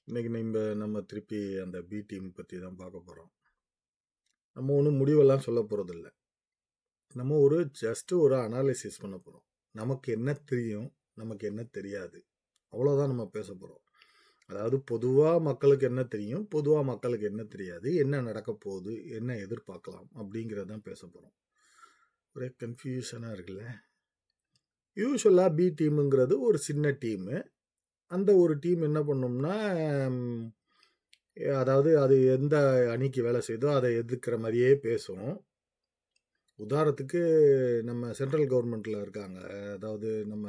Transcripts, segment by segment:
இன்னைக்கு நம்ம திருப்பி அந்த பி டீம் பற்றி தான் பார்க்க போகிறோம். நம்ம ஒன்றும் முடிவெல்லாம் சொல்ல போகிறதில்ல. நம்ம ஜஸ்ட்டு ஒரு அனாலிசிஸ் பண்ண போகிறோம். நமக்கு என்ன தெரியும், நமக்கு என்ன தெரியாது, அவ்வளோதான் நம்ம பேச போகிறோம். அதாவது பொதுவாக மக்களுக்கு என்ன தெரியும், பொதுவாக மக்களுக்கு என்ன தெரியாது, என்ன நடக்க போகுது, என்ன எதிர்பார்க்கலாம் அப்படிங்கிறதான் பேச போகிறோம். ஒரே கன்ஃபியூஷனாக இருக்குல்ல. யூஸ்வலாக பி டீமுங்கிறது ஒரு சின்ன டீமு. அந்த ஒரு டீம் என்ன பண்ணும்னா, அதாவது அது எந்த அணிக்கு வேலை செய்தோ அதை எதிர்க்கிற மாதிரியே பேசும். உதாரணத்துக்கு நம்ம சென்ட்ரல் கவர்மெண்ட்டில் இருக்காங்க, அதாவது நம்ம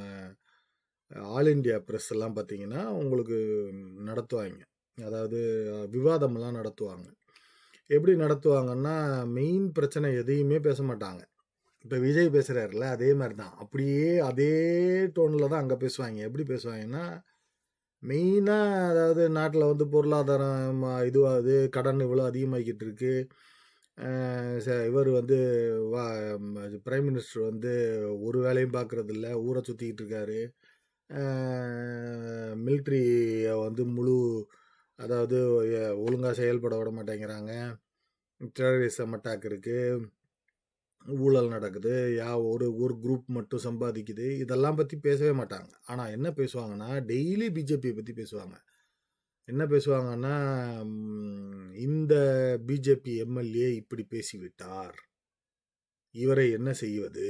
ஆல் இண்டியா ப்ரெஸ் எல்லாம் பார்த்தீங்கன்னா உங்களுக்கு நடத்துவாங்க. அதாவது விவாதமெல்லாம் நடத்துவாங்க. எப்படி நடத்துவாங்கன்னா, மெயின் பிரச்சனை எதையுமே பேச மாட்டாங்க. இப்போ விஜய் பேசுகிறாருல, அதே மாதிரி தான். அப்படியே அதே டோனில் தான் அங்கே பேசுவாங்க. எப்படி பேசுவாங்கன்னா, மெயினாக அதாவது நாட்டில் வந்து பொருளாதாரம் இதுவாகுது, கடன் இவ்வளோ அதிகமாகிக்கிட்டு இருக்கு, இவர் வந்து பிரைம் மினிஸ்டர் வந்து ஒரு வேலையும் பார்க்குறதில்ல, ஊரை சுற்றிக்கிட்டு இருக்காரு, மிலிட்ரியை வந்து அதாவது ஒழுங்காக செயல்பட விட மாட்டேங்கிறாங்க, டெரரிசம் அட்டாக் இருக்குது, ஊழல் நடக்குது, ஒரு குரூப் மட்டும் சம்பாதிக்குது, இதெல்லாம் பற்றி பேசவே மாட்டாங்க. ஆனால் என்ன பேசுவாங்கன்னா, டெய்லி பிஜேபியை பற்றி பேசுவாங்க. என்ன பேசுவாங்கன்னா, இந்த பிஜேபி எம்எல்ஏ இப்படி பேசிவிட்டார், இவரை என்ன செய்வது,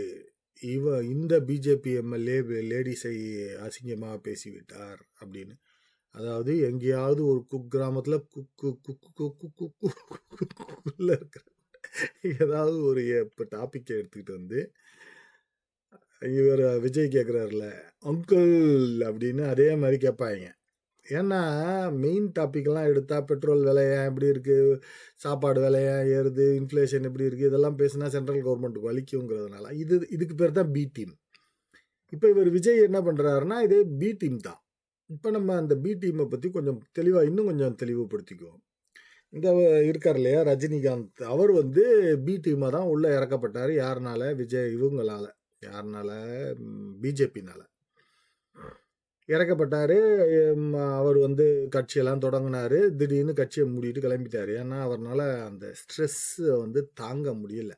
இந்த பிஜேபி எம்எல்ஏ லேடிஸை அசிங்கமாக பேசிவிட்டார் அப்படின்னு. அதாவது எங்கேயாவது ஒரு கிராமத்தில் இருக்கிற ஏதாவது ஒரு டாபிக்கை எடுத்துக்கிட்டு வந்து இவர் விஜய் கேட்குறாருல அங்கிள் அப்படின்னு அதே மாதிரி கேட்பாங்க. ஏன்னா மெயின் டாப்பிக்லாம் எடுத்தால் பெட்ரோல் விலை ஏன் எப்படி இருக்குது, சாப்பாடு விலை ஏன் ஏறுது, இன்ஃப்ளேஷன் எப்படி இருக்குது, இதெல்லாம் பேசினா சென்ட்ரல் கவர்மெண்ட்டுக்கு வலிக்குங்கிறதுனால இதுக்கு பேர் தான் பி டீம். இப்போ இவர் விஜய் என்ன பண்ணுறாருன்னா, இதே பி டீம் தான். இப்போ நம்ம அந்த பி டீமை பற்றி கொஞ்சம் தெளிவாக இன்னும் கொஞ்சம் தெளிவுபடுத்திக்குவோம். இந்த இருக்கார் இல்லையா ரஜினிகாந்த், அவர் வந்து பி டீமாக தான் உள்ளே இறக்கப்பட்டார். யாருனால? விஜய் இவங்களால். யாருனால? பிஜேபினால இறக்கப்பட்டார். அவர் வந்து கட்சியெல்லாம் தொடங்கினார், திடீர்னு கட்சியை மூடிட்டு கிளம்பிட்டார். ஏன்னா அவர்னால அந்த ஸ்ட்ரெஸ்ஸை வந்து தாங்க முடியல.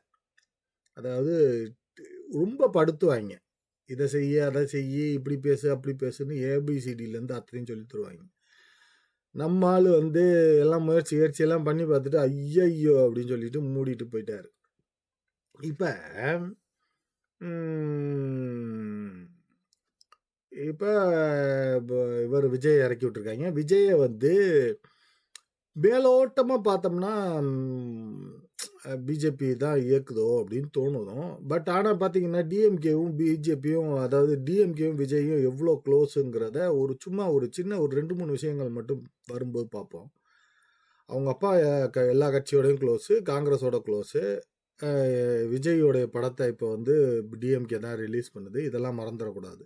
அதாவது ரொம்ப படுத்துவாங்க, இதை செய்ய அதை செய்ய, இப்படி பேசு அப்படி பேசுன்னு ஏபிசிடிலேருந்து அத்தனையும் சொல்லி தருவாங்க. நம்ம ஆள் வந்து எல்லாம் முயற்சியெல்லாம் பண்ணி பார்த்துட்டு ஐயையோ அப்படின்னு சொல்லிட்டு மூடிட்டு போயிட்டார். இப்போ இப்போ இவர் விஜய் இறக்கி விட்டுருக்காங்க. விஜயை வந்து மேலோட்டமாக பார்த்தோம்னா பிஜேபி தான் இயக்குதோ அப்படின்னு தோணுதும். பட் ஆனால் பார்த்தீங்கன்னா டிஎம்கேவும் பிஜேபியும், அதாவது டிஎம்கேவும் விஜயும் எவ்வளோ க்ளோஸுங்கிறத சும்மா ஒரு சின்ன ஒரு 2-3 விஷயங்கள் மட்டும் வரும்போது பார்ப்போம். அவங்க அப்பா எல்லா கட்சியோடையும் க்ளோஸு, காங்கிரஸோட க்ளோஸு. விஜயோடைய படத்தை இப்போ வந்து டிஎம்கே தான் ரிலீஸ் பண்ணுது, இதெல்லாம் மறந்துடக்கூடாது.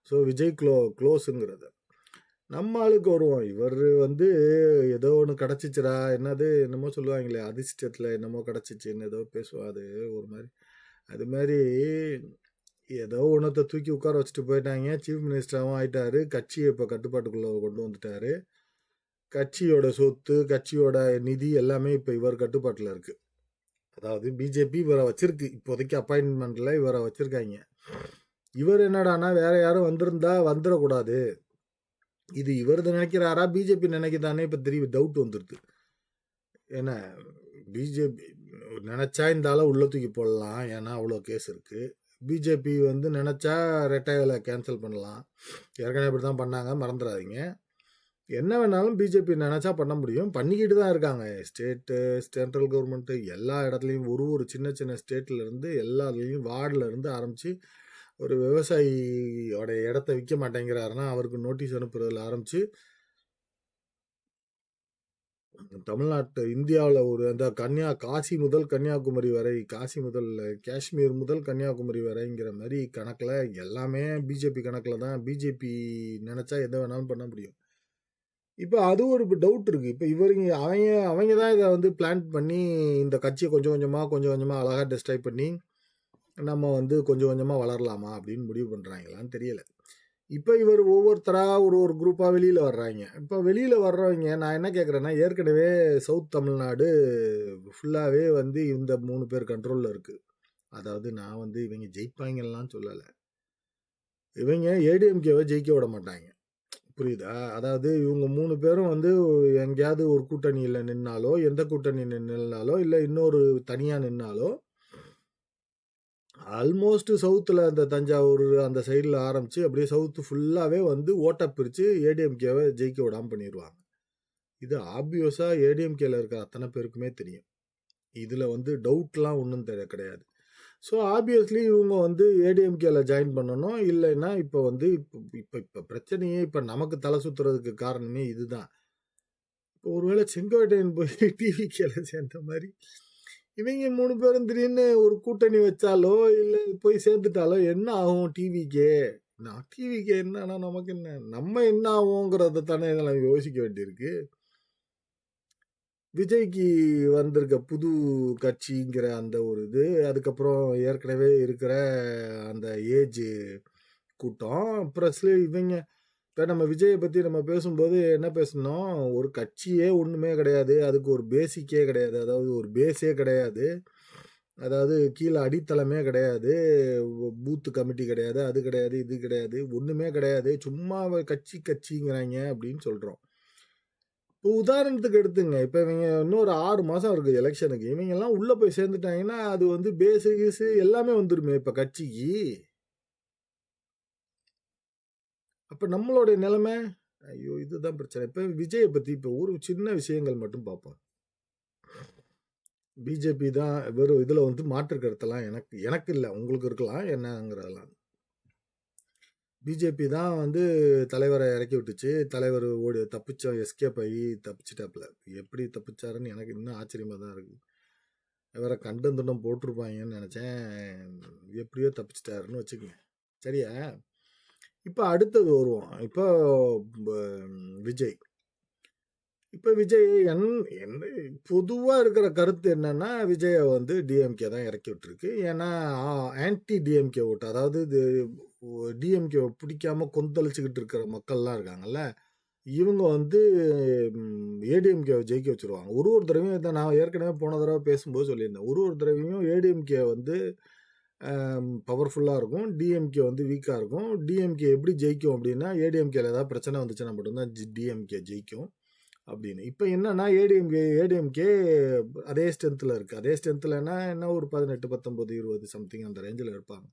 ஸோ விஜய் க்ளோஸுங்கிறது. நம்ம ஆளுக்கு வருவோம், இவர் வந்து ஏதோ ஒன்று கிடச்சிச்சுரா, என்னமோ சொல்லுவாங்களே அதிர்ஷ்டத்தில் என்னமோ கிடச்சிச்சின்னு ஏதோ பேசுவோம். அது ஒரு மாதிரி, அது மாதிரி ஏதோ ஒன்றத்தை தூக்கி உட்கார வச்சுட்டு போயிட்டாங்க. சீஃப் மினிஸ்டராகவும் ஆயிட்டாரு, கட்சியை இப்போ கட்டுப்பாட்டுக்குள்ளே கொண்டு வந்துட்டாரு. கட்சியோட சொத்து, கட்சியோட நிதி எல்லாமே இப்போ இவர் கட்டுப்பாட்டில் இருக்குது. அதாவது பிஜேபி இவரை வச்சிருக்கு, இப்போதைக்கு அப்பாயின்மெண்ட்டில் இவரை வச்சுருக்காங்க. இவர் என்னடானா வேற யாரும் வந்துடக்கூடாது, இது இவர் நினைக்கிறாரா பிஜேபி நினைக்கிறானே இப்போ தெரியும், டவுட் வந்துடுது. ஏன்னா பிஜேபி நினச்சா இந்த ஆளை உள்ள தூக்கி போடலாம், ஏன்னா அவ்வளோ கேஸ் இருக்குது. பிஜேபி வந்து நினச்சா ரெட்டைகளை கேன்சல் பண்ணலாம், ஏற்கனவே இப்படி தான் பண்ணாங்க, மறந்துடாதீங்க. என்ன வேணாலும் பிஜேபி நினச்சா பண்ண முடியும், பண்ணிக்கிட்டு தான் இருக்காங்க. சென்ட்ரல் கவர்மெண்ட்டு எல்லா இடத்துலையும் ஒரு சின்ன சின்ன ஸ்டேட்லேருந்து எல்லாத்துலேயும் வார்டில் ஆரம்பித்து ஒரு விவசாயியோட இடத்த விற்க மாட்டேங்கிறாருன்னா அவருக்கு நோட்டீஸ் அனுப்புறதுல ஆரம்பித்து தமிழ்நாட்டு இந்தியாவில் அந்த காசி முதல் கன்னியாகுமரி வரை, காஷ்மீர் முதல் கன்னியாகுமரி வரைங்கிற மாதிரி கணக்கில் எல்லாமே பிஜேபி கணக்கில் தான். பிஜேபி நினச்சா எதை வேணாலும் பண்ண முடியும். இப்போ அது ஒரு டவுட் இருக்குது. இப்போ அவங்க தான் இதை வந்து பிளான் பண்ணி இந்த கட்சியை கொஞ்சம் கொஞ்சமாக அழகாக டெஸ்ட்ராய் பண்ணி நம்ம வந்து கொஞ்சம் கொஞ்சமாக வளரலாமா அப்படின்னு முடிவு பண்ணுறாங்களான்னு தெரியலை. இப்ப இவர் ஒவ்வொருத்தரா ஒரு குரூப்பா வெளியில வர்றாய்ங்க. இப்ப வெளியில வர்றவங்க நான் என்ன கேட்கிறேன்னா, ஏற்கனவே சவுத் தமிழ்நாடு ஃபுல்லாவே வந்து இந்த 3 பேர் கண்ட்ரோல்ல இருக்கு. அதாவது நான் வந்து இவங்க ஜெயிப்பாய்ங்கலாம் சொல்லல. இவங்க ஏடிஎம்கேவ ஜெயிக்க விட மாட்டாய்ங்க. புரியுதா? அதாவது இவங்க 3 பேரும் வந்து எங்கேயாவது ஒரு கூட்டணியில நின்னாலோ, எந்த கூட்டணியில நின்னாலோ, இல்ல இன்னொரு தனியா நின்னாலோ, ஆல்மோஸ்ட் சவுத்துல அந்த தஞ்சாவூர் அந்த சைடுல ஆரம்பிச்சு அப்படியே சவுத் ஃபுல்லாவே வந்து ஓட்ட பிரிச்சு ஏடிஎம்கேவை ஜெயிக்க விடாம பண்ணிடுவாங்க. இது ஆப்வியஸா ஏடிஎம்கேல இருக்கிற அத்தனை பேருக்குமே தெரியும். இதுல வந்து டவுட்லாம் ஒன்றும் கிடையாது. ஸோ ஆப்வியஸ்லி இவங்க வந்து ஏடிஎம்கேல ஜாயின் பண்ணணும். இல்லைன்னா இப்போ வந்து இப்போ பிரச்சனையே இப்போ நமக்கு தலை சுத்துறதுக்கு காரணமே இதுதான். இப்போ ஒருவேளை செங்கோட்டையன் போய் டிவிகேல சேர்ந்த மாதிரி இவங்க 3 பேரும் திடீர்னு ஒரு கூட்டணி வச்சாலோ இல்லை போய் சேர்ந்துட்டாலோ என்ன ஆகும் டிவிகே? நான் டிவிகே என்னன்னா நமக்கு என்ன, நம்ம என்ன ஆகுங்கிறத தானே இதெல்லாம் யோசிக்க வேண்டியிருக்கு. விஜய்க்கு வந்திருக்க புது கட்சிங்கிற அந்த ஒரு இது, அதுக்கப்புறம் ஏற்கனவே இருக்கிற அந்த ஏஜ் கூட்டம், ப்ளஸ்ல இவங்க இப்போ நம்ம விஜயை பற்றி நம்ம பேசும்போது என்ன பேசணும், ஒரு கட்சியே ஒன்றுமே கிடையாது, அதுக்கு ஒரு பேசிக்கே கிடையாது, அதாவது ஒரு பேஸே கிடையாது, அதாவது கீழே அடித்தளமே கிடையாது, பூத்து கமிட்டி கிடையாது, அது கிடையாது, இது கிடையாது, ஒன்றுமே கிடையாது, சும்மா கட்சிங்கிறாங்க அப்படின்னு சொல்கிறோம். இப்போ உதாரணத்துக்கு எடுத்துங்க, இப்போ இவங்க இன்னொரு 6 மாதம் இருக்குது எலெக்ஷனுக்கு, இவங்கெல்லாம் உள்ளே போய் சேர்ந்துட்டாங்கன்னா அது வந்து பேஸு கீஸு எல்லாமே வந்துருமே இப்போ கட்சிக்கு. அப்போ நம்மளுடைய நிலைமை, ஐயோ இதுதான் பிரச்சனை. இப்போ விஜயை பற்றி இப்போ ஒரு சின்ன விஷயங்கள் மட்டும் பார்ப்போம். பிஜேபி தான் வெறும் இதில் வந்து மாற்று கருத்தெல்லாம் எனக்கு இல்லை, உங்களுக்கு இருக்கலாம் என்னங்கிறதெல்லாம். பிஜேபி தான் வந்து தலைவரை இறக்கி விட்டுச்சு, தலைவர் எஸ்கேப் ஆகி தப்பிச்சிட்டாப்புல. எப்படி தப்பிச்சாருன்னு எனக்கு இன்னும் ஆச்சரியமாக தான் இருக்குது. வேற கண்டம் துண்டம் போட்டிருப்பாங்கன்னு நினச்சேன், எப்படியோ தப்பிச்சிட்டாருன்னு வச்சுக்கோங்க. சரியா? இப்போ அடுத்தது வருவோம். இப்போ விஜய் இப்போ விஜய் என்ன பொதுவாக இருக்கிற கருத்து என்னன்னா, விஜயை வந்து டிஎம்கே தான் இறக்கி விட்டுருக்கு. ஏன்னா ஆன்டி டிஎம்கே ஓட்டு, அதாவது இது டிஎம்கே பிடிக்காம கொந்தளிச்சுக்கிட்டு இருக்கிற மக்கள்லாம் இருக்காங்கல்ல, இவங்க வந்து ஏடிஎம்கேவை ஜெயிக்க வச்சுருவாங்க. ஒரு தடவையும் இதை நான் ஏற்கனவே போன தடவை பேசும்போது சொல்லியிருந்தேன், ஒரு தடவையும் ஏடிஎம்கே வந்து பவர்ஃபுல்லாக இருக்கும், டிஎம்கே வந்து வீக்காக இருக்கும். டிஎம்கே எப்படி ஜெயிக்கும் அப்படின்னா, ஏடிஎம்கேல ஏதாவது பிரச்சனை வந்துச்சுன்னா மட்டும்தான் டிஎம்கே ஜெயிக்கும் அப்படின்னு. இப்போ என்னன்னா ஏடிஎம்கே அதே ஸ்ட்ரென்த்தில் இருக்குது. அதே ஸ்ட்ரென்த்லன்னா என்ன ஒரு 18, 19, 20 சம்திங் அந்த ரேஞ்சில் இருப்பாங்க.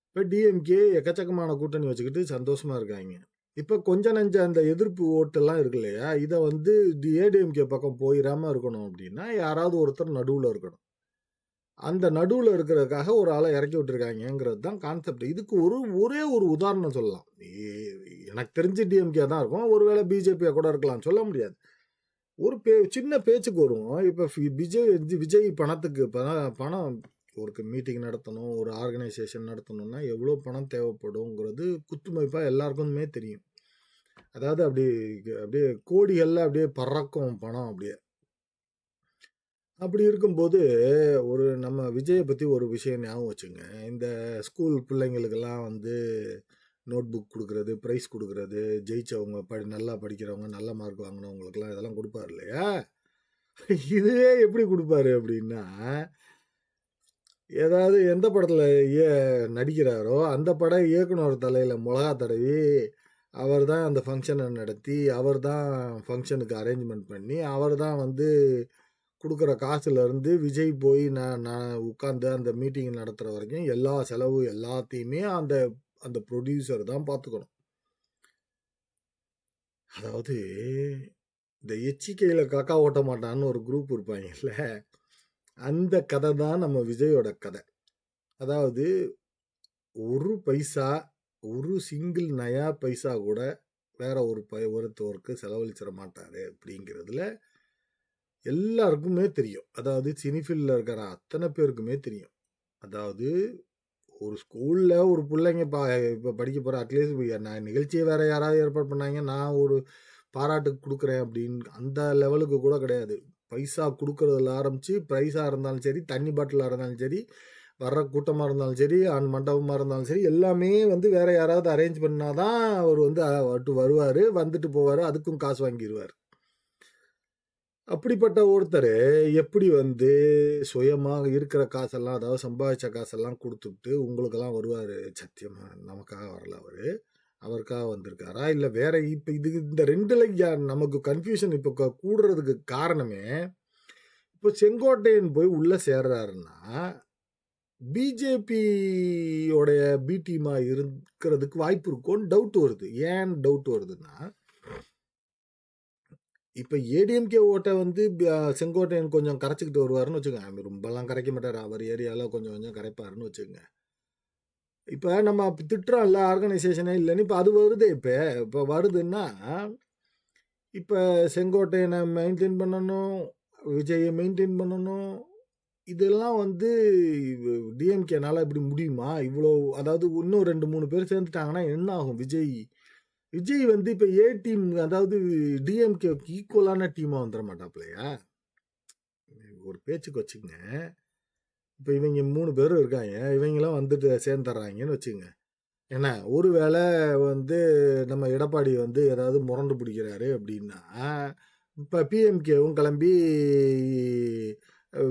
இப்போ டிஎம்கே எக்கச்சக்கமான கூட்டணி வச்சுக்கிட்டு சந்தோஷமாக இருக்காங்க. இப்போ கொஞ்ச நஞ்ச அந்த எதிர்ப்பு ஓட்டெல்லாம் இருக்கு இல்லையா, இதை வந்து ஏடிஎம்கே பக்கம் போயிடாமல் இருக்கணும் அப்படின்னா யாராவது ஒருத்தர் நடுவில் இருக்கணும். அந்த நடுவில் இருக்கிறதுக்காக ஒரு ஆளை இறக்கி விட்டுருக்காங்கிறது தான் கான்செப்ட். இதுக்கு ஒரே ஒரு உதாரணம் சொல்லலாம். எனக்கு தெரிஞ்சு டிஎம்கே தான் இருக்கும், ஒருவேளை பிஜேபியாக கூட இருக்கலாம், சொல்ல முடியாது. ஒரு சின்ன பேச்சுக்கு வருவோம். இப்போ விஜய் பணத்துக்கு பணம் ஒரு மீட்டிங் நடத்தணும், ஒரு ஆர்கனைசேஷன் நடத்தணும்னா எவ்வளோ பணம் தேவைப்படுங்கிறது குத்துமதிப்பாக எல்லாருக்குமே தெரியும். அதாவது அப்படியே கோடிகளில் அப்படியே பறக்கும் பணம். அப்படி இருக்கும்போது நம்ம விஜயை பற்றி ஒரு விஷயம் ஞாபகம் வச்சுங்க. இந்த ஸ்கூல் பிள்ளைங்களுக்கெல்லாம் வந்து நோட் புக் கொடுக்குறது, ப்ரைஸ் கொடுக்குறது, ஜெயிச்சவங்க நல்லா படிக்கிறவங்க, நல்ல மார்க் வாங்கினவங்களுக்கெல்லாம் இதெல்லாம் கொடுப்பாரு இல்லையா. இதுவே எப்படி கொடுப்பாரு அப்படின்னா, ஏதாவது எந்த படத்தில் நடிக்கிறாரோ அந்த பட இயக்குனர் தலையில் மிளகா தடவி அவர் தான் அந்த ஃபங்க்ஷனை நடத்தி, அவர் தான் ஃபங்க்ஷனுக்கு அரேஞ்ச்மெண்ட் பண்ணி, அவர் தான் வந்து கொடுக்குற காசுலேருந்து விஜய் போய் நான் உட்காந்து அந்த மீட்டிங் நடத்துகிற வரைக்கும் எல்லா செலவு எல்லாத்தையுமே அந்த அந்த ப்ரொடியூசர் தான் பார்த்துக்கணும். அதாவது இந்த எச்சிக்கையில் காக்கா ஓட்ட மாட்டான்னு ஒரு குரூப் இருப்பாங்கல்ல, அந்த கதை தான் நம்ம விஜயோட கதை. அதாவது ஒரு பைசா, ஒரு சிங்கிள் நயா பைசா கூட வேற ஒருத்தவருக்கு செலவழிச்சிட மாட்டாரு அப்படிங்கிறதுல எல்லாருக்குமே தெரியும். அதாவது சினிஃபீல்டில் இருக்கிற அத்தனை பேருக்குமே தெரியும். அதாவது ஒரு ஸ்கூலில் ஒரு பிள்ளைங்க இப்போ படிக்க போகிற அட்லீஸ்ட் நான் நிகழ்ச்சியை வேறு யாராவது ஏற்பாடு பண்ணாங்க, நான் ஒரு பாராட்டுக்கு கொடுக்குறேன் அப்படின்னு அந்த லெவலுக்கு கூட கிடையாது. பைசா கொடுக்குறதுல ஆரம்பித்து ப்ரைஸாக இருந்தாலும் சரி, தண்ணி பாட்டிலாக இருந்தாலும் சரி, வர்ற கூட்டமா இருந்தாலும் சரி, மண்டபமா இருந்தாலும் சரி, எல்லாமே வந்து வேற யாராவது அரேஞ்ச் பண்ணா தான் அவர் வந்து வருவாரு. வந்துட்டு போவாரு. அதுக்கும் காசு வாங்கிருவாரு. அப்படிப்பட்ட ஒருத்தரு எப்படி வந்து சுயமா இருக்கிற காசெல்லாம், அதாவது சம்பாதிச்ச காசெல்லாம் குடுத்துட்டு உங்களுக்கெல்லாம் வருவாரு? சத்தியமா நமக்காக வரல அவரு. அவருக்காக வந்திருக்காரா? இல்ல வேற இப்ப இந்த 2ல நமக்கு கன்ஃப்யூஷன் இப்ப கூடுறதுக்கு காரணமே, இப்போ செங்கோட்டையன் போய் உள்ள சேர்றாருன்னா, பிஜேபியோடைய பி டீமா இருக்கிறதுக்கு வாய்ப்பு இருக்கும்னு டவுட் வருது. ஏன் டவுட் வருதுன்னா, இப்ப ஏடிஎம்கே ஓட்ட வந்து செங்கோட்டையன் கொஞ்சம் கரைச்சுக்கிட்டு வருவாருன்னு வச்சுக்கோங்க. ரொம்பலாம் கரைக்க மாட்டாரு. அவர் ஏரியால கொஞ்சம் கொஞ்சம் கரைப்பாருன்னு வச்சுக்கோங்க. இப்ப நம்ம திட்டுறோம்ல ஆர்கனைசேஷனே இல்லன்னு. இப்ப அது வருதே இப்ப. இப்ப வருதுன்னா, இப்ப செங்கோட்டையன மெயின்டெயின் பண்ணணும். விஜய மெயின்டெயின் பண்ணணும். இதெல்லாம் வந்து டிஎம்கேனால இப்படி முடியுமா? இவ்வளோ அதாவது இன்னும் 2, 3 பேர் சேர்ந்துட்டாங்கன்னா என்ன ஆகும்? விஜய் வந்து இப்ப ஏ டீம் அதாவது டிஎம்கேக்கு ஈக்குவலான டீமா வந்துட மாட்டாப்லையா? ஒரு பேச்சுக்கு வச்சுக்கங்க. இப்ப இவங்க 3 பேரும் இருக்காங்க. இவங்கலாம் வந்துட்டு சேர்ந்துடுறாங்கன்னு வச்சுக்கங்க. என்ன ஒருவேளை வந்து நம்ம எடப்பாடி வந்து ஏதாவது முரண்டு பிடிக்கிறாரு அப்படின்னா, இப்ப பிஎம்கேவும் கிளம்பி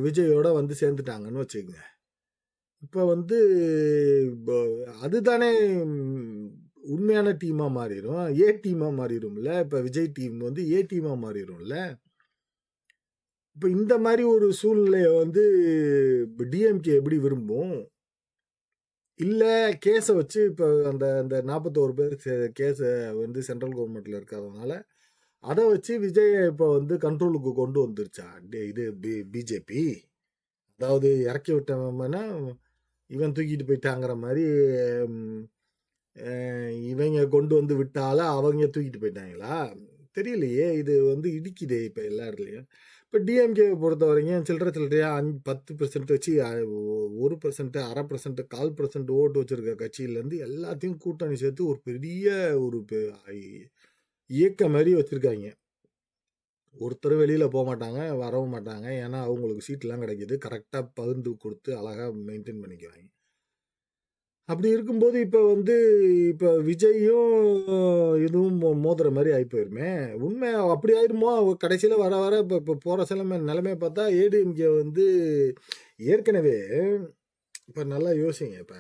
விஜயோட வந்து சேர்ந்துட்டாங்கன்னு வச்சுக்கங்க. இப்ப வந்து அதுதானே உண்மையான டீமா மாறிடும். ஏ டீமா மாறிடும்ல. இப்ப விஜய் டீம் வந்து ஏ டீமா மாறிடும்ல. இப்ப இந்த மாதிரி ஒரு சூழ்நிலைய வந்து டிஎம்கே எப்படி விரும்பும்? இல்ல கேஸ வச்சு இப்ப அந்த அந்த 41 பேர் கேஸ வந்து சென்ட்ரல் கவர்மெண்ட்ல இருக்கிறதுனால, அத வச்சு விஜய இப்ப வந்து கண்ட்ரோலுக்கு கொண்டு வந்துருச்சா? இது பிஜேபி. அதாவது இறக்கி விட்டவன்னா, இவன் தூக்கிட்டு போயிட்டாங்கிற மாரி இவங்க கொண்டு வந்து விட்டால அவங்க தூக்கிட்டு போயிட்டாங்களா? தெரியலையே. இது வந்து இடிக்குதே இப்ப எல்லா இடத்துலயும். இப்ப டிஎம்கேவை பொறுத்தவரைக்கும் சில்லறையா 10% வச்சு 1%, 1/2%, 1/4% ஓட்டு வச்சிருக்க கட்சியிலேருந்து எல்லாத்தையும் கூட்டணி சேர்த்து ஒரு பெரிய ஒரு இயக்கம் மாரி வச்சிருக்காங்க. ஒருத்தரும் வெளியில போமாட்டாங்க, வரவும் மாட்டாங்க. ஏன்னா அவங்களுக்கு சீட்லாம் கிடைக்குது. கரெக்ட்டா பகிர்ந்து குடுத்து அழகா மெயின்டெயின் பண்ணிக்குவாங்க. அப்படி இருக்கும்போது இப்ப விஜயும் இதுவும் மோதுற மாரி ஆயி போயிருமே! உண்மை அப்படி ஆயிருமோ? கடைசியில வர வர இப்ப போற நிலைமைய பார்த்தா ஏடிஎம்கே வந்து ஏற்கனவே இப்ப நல்லா யோசிங்க இப்ப.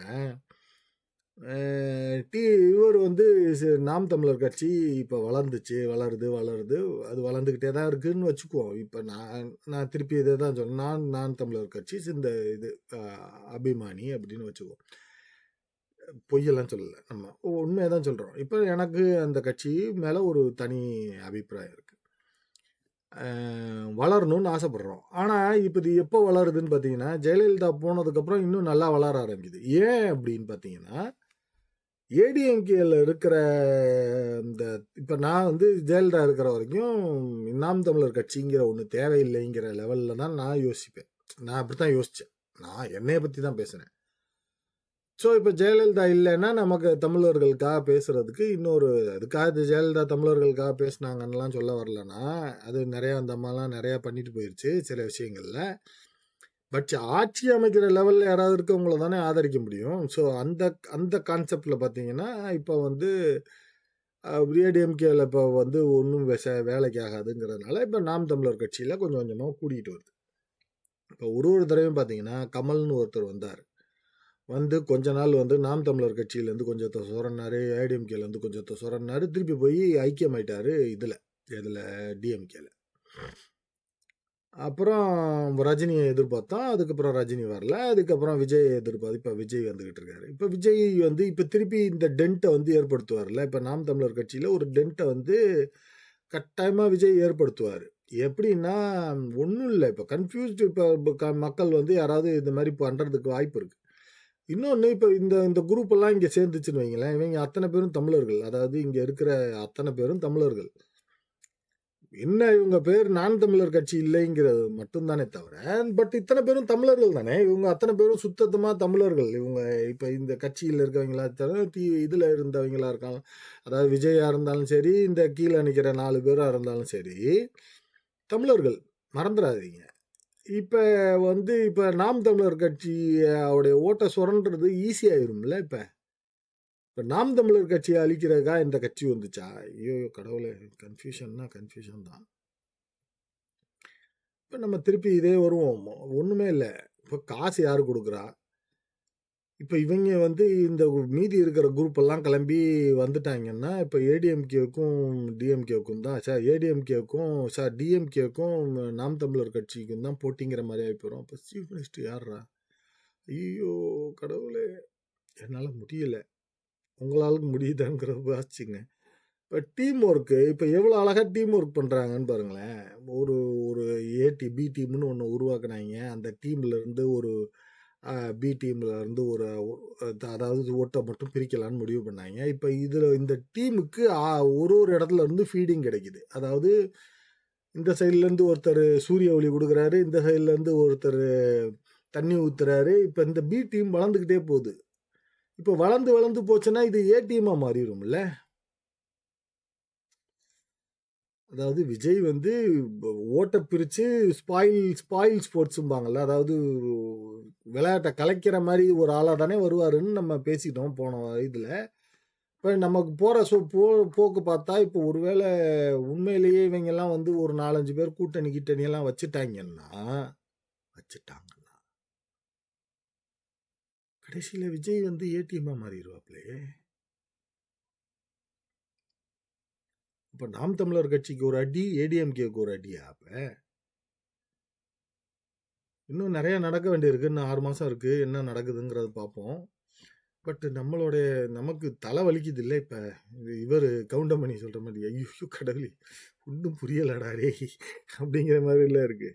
அ இவர் வந்து நாம் தமிழர் கட்சி இப்ப வளர்ந்துச்சு, வளருது. அது வளர்ந்துகிட்டே தான் இருக்குன்னு வச்சுக்குவோம். இப்ப நான் திருப்பி இத தான் சொன்னேன். நான் தமிழர் கட்சி இந்த இது அபிமானி அப்படின்னு வச்சுக்குவோம். பொய்யெல்லாம் சொல்லல நம்ம. உண்மைய தான் சொல்றோம். இப்ப எனக்கு அந்த கட்சி மேல ஒரு தனி அபிப்பிராயம் இருக்கு. வளரணும்னு ஆசைப்படுறோம். ஆனா, இப்ப இது எப்போ வளருதுன்னு பார்த்தீங்கன்னா, ஜெயலலிதா போனதுக்கப்புறம் இன்னும் நல்லா வளர ஆரம்பிக்குது. ஏன் அப்படின்னு பார்த்தீங்கன்னா, ஏடிஎம்கேல இருக்கிற இந்த இப்ப நான் வந்து ஜெயலலிதா இருக்கிற வரைக்கும் நாம் தமிழர் கட்சிங்கிற ஒண்ணு தேவையில்லைங்கிற லெவல்ல தான் நான் யோசிப்பேன். நான் அப்படித்தான் யோசிச்சேன். நான் என்னைய பத்தி தான் பேசுறேன். ஸோ, இப்ப ஜெயலலிதா இல்லன்னா, நமக்கு தமிழர்களுக்காக பேசுறதுக்கு அதுக்காக ஜெயலலிதா தமிழர்களுக்காக பேசுனாங்கன்னுலாம் சொல்ல வரலன்னா, அது நெறைய அந்த அம்மாலாம் நெறைய பண்ணிட்டு போயிருச்சு, சில விஷயங்கள்ல. பட் ஆட்சி அமைக்கிற லெவல்ல யாராவது இருக்கவங்கள தானே ஆதரிக்க முடியும். ஸோ, அந்த அந்த கான்செப்ட்ல பார்த்தீங்கன்னா, இப்ப வந்து ஏடிஎம்கேல இப்ப வந்து ஒண்ணும் வேலைக்கு ஆகாதுங்கிறதுனால, இப்ப நாம் தமிழர் கட்சியில கொஞ்சம் கொஞ்சமா கூடிட்டு வருது. இப்ப ஒரு தடவையும் பார்த்தீங்கன்னா, கமல்னு ஒருத்தர் வந்தாரு. வந்து கொஞ்ச நாள் வந்து நாம் தமிழர் கட்சியிலேருந்து கொஞ்சத்த சொரன்னாரு. ஏடிஎம்கேலேருந்து கொஞ்சத்த சொரன்னாரு. திருப்பி போய் ஐக்கியமாயிட்டாரு எதுல டிஎம்கேல. அப்புறம் ரஜினிய எதிர்பார்த்தோம். அதுக்கப்புறம் ரஜினி வரல. அதுக்கப்புறம் விஜய் இப்ப விஜய் வந்துகிட்டு இருக்காரு. இப்ப விஜய் வந்து இப்ப திருப்பி இந்த டென்ட்ட வந்து ஏற்படுத்துவார்ல. இப்ப நாம் தமிழர் கட்சியில ஒரு டென்ட்ட வந்து கட்டாயமா விஜய் ஏற்படுத்துவாரு. எப்படின்னா, ஒண்ணும் இல்ல. இப்ப கன்ஃப்யூஸ்டு மக்கள் வந்து யாராவது இந்த மாரி பண்றதுக்கு வாய்ப்பு இருக்கு. இன்னொன்னு இப்ப இந்த இந்த குரூப் எல்லாம் இங்க சேர்ந்துச்சுன்னு வைங்களேன். இவங்க அத்தனை பேரும் தமிழர்கள். அதாவது இங்க இருக்கிற அத்தனை பேரும் தமிழர்கள். என்ன இவங்க பேர் நான் தமிழர் கட்சி இல்லைங்கிறது மட்டும் தானே தவிர, பட் இத்தனை பேரும் தமிழர்கள் தானே. இவங்க அத்தனை பேரும் சுத்தமா தமிழர்கள். இவங்க இப்ப இந்த கட்சியில இருக்கவங்களா தவிர, இதுல இருந்தவங்களா இருக்கலாம். அதாவது விஜயா இருந்தாலும் சரி, இந்த கீழ நிக்கிற 4 பேரா இருந்தாலும் சரி, தமிழர்கள். மறந்துடாதீங்க. இப்ப இப்ப நாம் தமிழர் கட்சி அவருடைய ஓட்ட சுரண்டுறது ஈஸி ஆயிரும்ல இப்ப. இப்ப நாம் தமிழர் கட்சிய அழிக்கிறதுக்கா இந்த கட்சி வந்துச்சா? ஐயோ! கடவுளே! கன்ஃப்யூஷன் தான். இப்ப நம்ம திருப்பி இதே வருவோம். ஒண்ணுமே இல்ல. இப்ப காசு யாரு குடுக்குறா? இப்ப இவங்க இந்த மீதி இருக்கிற குரூப் எல்லாம் கிளம்பி வந்துட்டாங்கன்னா, இப்ப ஏடிஎம்கேவுக்கும், டிஎம்கேவுக்கும் தான் டிஎம்கேவுக்கும் நாம் தமிழர் கட்சிக்கும் தான் போட்டிங்கிற மாரி ஆயிப்போயிரும். அப்ப சீஃப் மினிஸ்டர் யார்றா? ஐயய்யோ! கடவுளே! என்னால முடியல. உங்களால முடியுதாங்கிறத வாசிச்சுங்க. இப்ப டீம் ஒர்க்கு இப்ப எவ்வளோ அழகா டீம் ஒர்க் பண்றாங்கன்னு பாருங்களேன். ஒரு ஒரு பி டீம்னு ஒண்ணு உருவாக்குனாய்ங்க. அந்த டீம்ல இருந்து ஒரு பி டீம்ல இருந்து அதாவது ஓட்ட மட்டும் பிரிக்கலான்னு முடிவு பண்ணாங்க. இப்ப இந்த டீமுக்கு ஒரு இடத்துல இருந்து ஃபீடிங் கிடைக்குது. அதாவது இந்த சைட்ல இருந்து ஒருத்தர் சூரிய ஒளி குடுக்குறாரு. இந்த சைட்ல இருந்து ஒருத்தர் தண்ணி ஊத்துறாரு. இப்ப இந்த பி டீம் வளர்ந்துகிட்டே போகுது. இப்ப வளர்ந்து போச்சுன்னா இது ஏ டீமா மாறிரும்ல. அதாவது விஜய் ஓட்ட பிரிச்சு ஸ்பாயில் ஸ்போர்ட்ஸும்பாங்கல்ல. அதாவது விளையாட்ட கலைக்கிற மாரி ஒரு ஆளா தானே வருவாருன்னு நம்ம பேசிட்டோம் போன இதுல. இப்ப நமக்கு போற போக்கு பார்த்தா, இப்ப ஒருவேள உண்மையிலேயே இவைங்கலாம் ஒரு 4, 5 பேர் கூட்டணி எல்லாம் வச்சுட்டாங்கன்னா கடைசியில விஜய் ஏடிஎம்மா மாறிருவாப்லயே. இப்ப நாம் தமிழர் கட்சிக்கு ஒரு அடி, ஏடிஎம்கேக்கு ஒரு அடியா அப்ப? இன்னும் நெறைய நடக்க வேண்டியிருக்கு. இன்னும் 6 மாசம் இருக்கு. என்ன நடக்குதுங்கிறத பார்ப்போம். பட் நமக்கு தலை வலிக்குதுல்ல இப்ப. இவரு கவுண்டமணி சொல்ற மாரி, ஐய்யய்யோ கடவுளே! ஒண்ணும் புரியலடா டேய்! அப்படிங்கிற மாரிலாம் இருக்கு.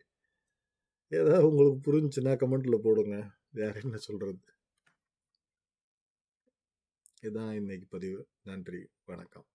ஏதாவது உங்களுக்கு புரிஞ்சுச்சுன்னா கமெண்ட்ல போடுங்க. வேற என்ன சொல்றது? இதான் இன்னைக்கு பதிவு. நன்றி. வணக்கம்.